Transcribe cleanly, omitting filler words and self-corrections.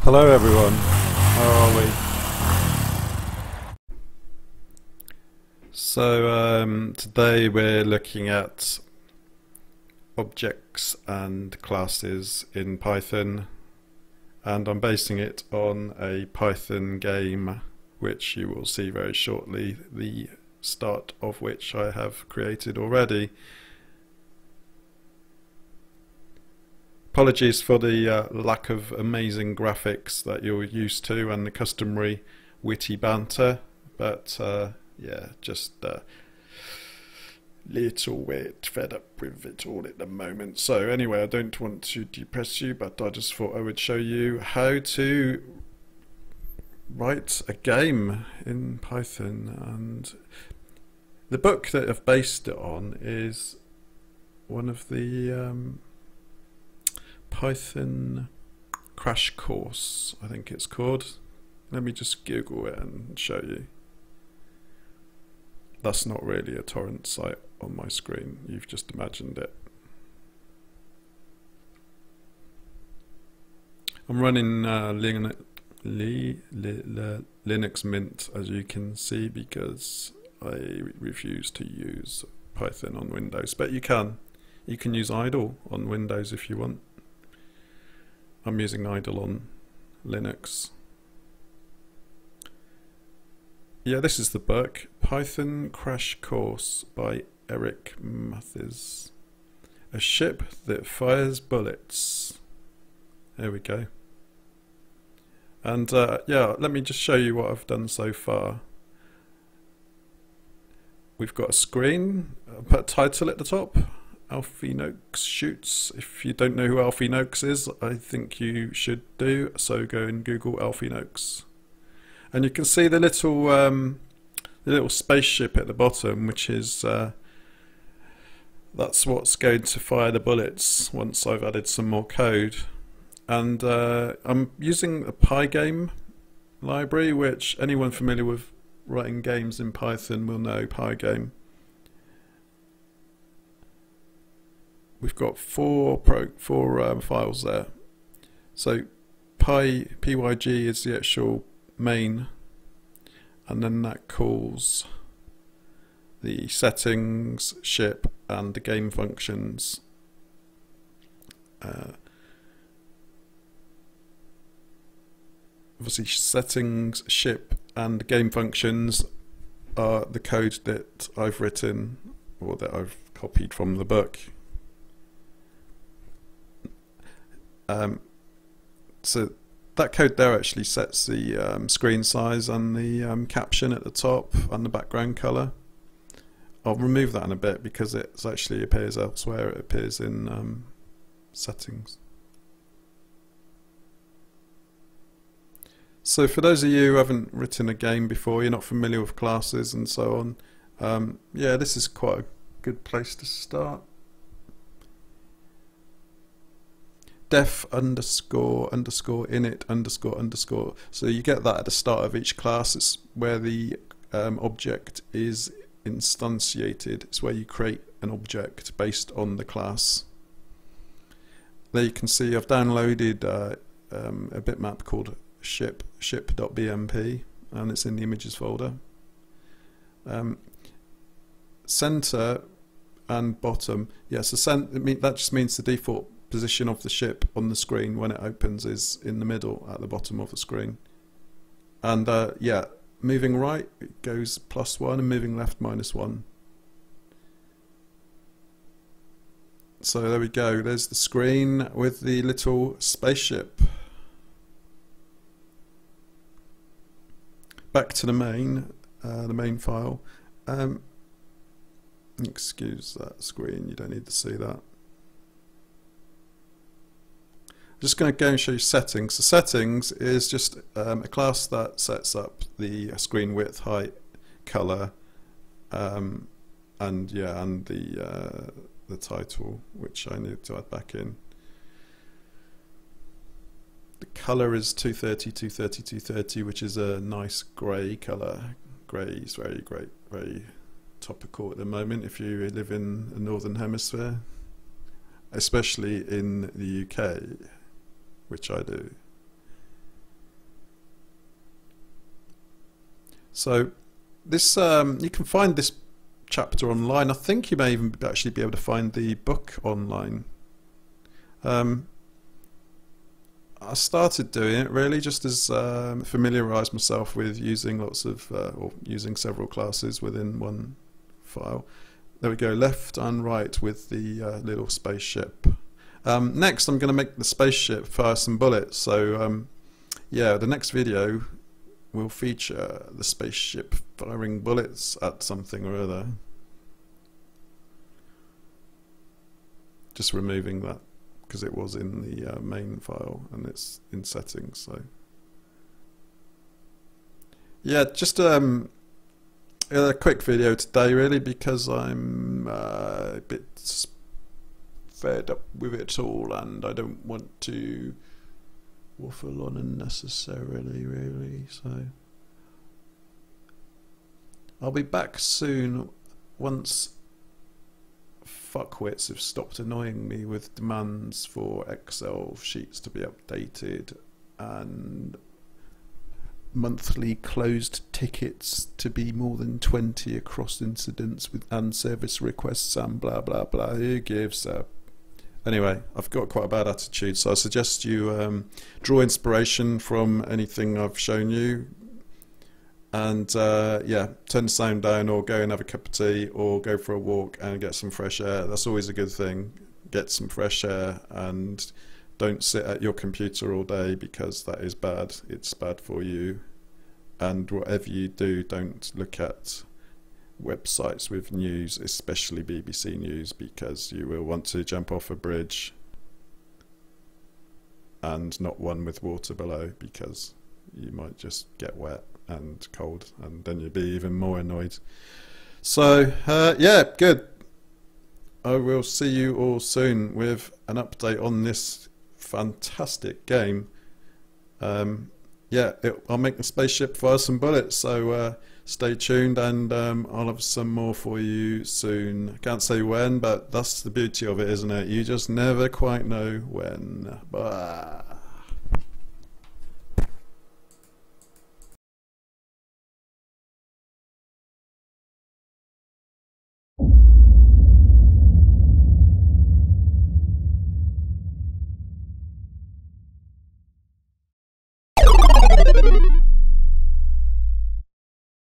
Hello everyone, how are we? Today we're looking at objects and classes in Python, and I'm basing it on a Python game which you will see very shortly, the start of which I have created already. Apologies for the lack of amazing graphics that you're used to and the customary witty banter, but yeah, just a little bit fed up with it all at the moment. So anyway, I don't want to depress you, but I just thought I would show you how to write a game in Python. And the book that I've based it on is one of the Python crash course, I think it's called. Let me just Google it and show you. That's not really a torrent site on my screen, you've just imagined it. I'm running Linux Mint, as you can see, because I refuse to use Python on Windows, but you can use idle on Windows if you want. I'm using idle on Linux. Yeah, this is the book, Python Crash Course by Eric Matthes. A ship that fires bullets. There we go. And yeah, let me just show you what I've done so far. We've got a screen, put a title at the top. Alfie Noakes shoots. If you don't know who Alfie Noakes is, I think you should do, so go and Google Alfie Noakes. And you can see the little spaceship at the bottom, which is that's what's going to fire the bullets once I've added some more code. And I'm using a Pygame library, which anyone familiar with writing games in Python will know Pygame. We've got four files there. So pyg is the actual main, and then that calls the settings, ship, and the game functions. Obviously, settings, ship, and game functions are the code that I've written, or that I've copied from the book. So that code there actually sets the screen size and the caption at the top and the background color. I'll remove that in a bit because it actually appears elsewhere. It appears in settings. So for those of you who haven't written a game before, you're not familiar with classes and so on, yeah, this is quite a good place to start. Def underscore init underscore. So you get that at the start of each class. It's where the object is instantiated. It's where you create an object based on the class. There you can see I've downloaded a bitmap called ship.bmp, and it's in the images folder. Center and bottom. Yeah, so that just means the default position of the ship on the screen when it opens is in the middle at the bottom of the screen. And yeah, moving right it goes +1 and moving left -1. So there we go, there's the screen with the little spaceship. Back to the main file. Excuse that screen, you don't need to see that. Just going to go and show you settings. So settings is just a class that sets up the screen width, height, color, and yeah, and the title, which I need to add back in. The color is 230, 230, 230, which is a nice grey color. Grey is very great, very topical at the moment if you live in the Northern Hemisphere, especially in the UK, which I do. So this you can find this chapter online. I think you may even actually be able to find the book online. I started doing it really just as familiarise myself with using lots of or using several classes within one file. There we go, left and right with the little spaceship. Next I'm going to make the spaceship fire some bullets, so yeah, the next video will feature the spaceship firing bullets at something or other. Just removing that because it was in the main file and it's in settings. So yeah, just a quick video today really, because I'm a bit fed up with it all and I don't want to waffle on unnecessarily really. So I'll be back soon once fuckwits have stopped annoying me with demands for Excel sheets to be updated and monthly closed tickets to be more than 20 across incidents with and service requests and blah blah blah. Who gives up? Anyway, I've got quite a bad attitude, so I suggest you draw inspiration from anything I've shown you. And yeah, turn the sound down or go and have a cup of tea or go for a walk and get some fresh air. That's always a good thing. Get some fresh air and don't sit at your computer all day, because that is bad. It's bad for you. And whatever you do, don't look at websites with news, especially BBC News, because you will want to jump off a bridge and not one with water below, because you might just get wet and cold and then you'll be even more annoyed. So yeah, good. I will see you all soon with an update on this fantastic game. Yeah, I'll make the spaceship fire some bullets, so stay tuned, and I'll have some more for you soon. I can't say when, but that's the beauty of it, isn't it? You just never quite know when. Bye.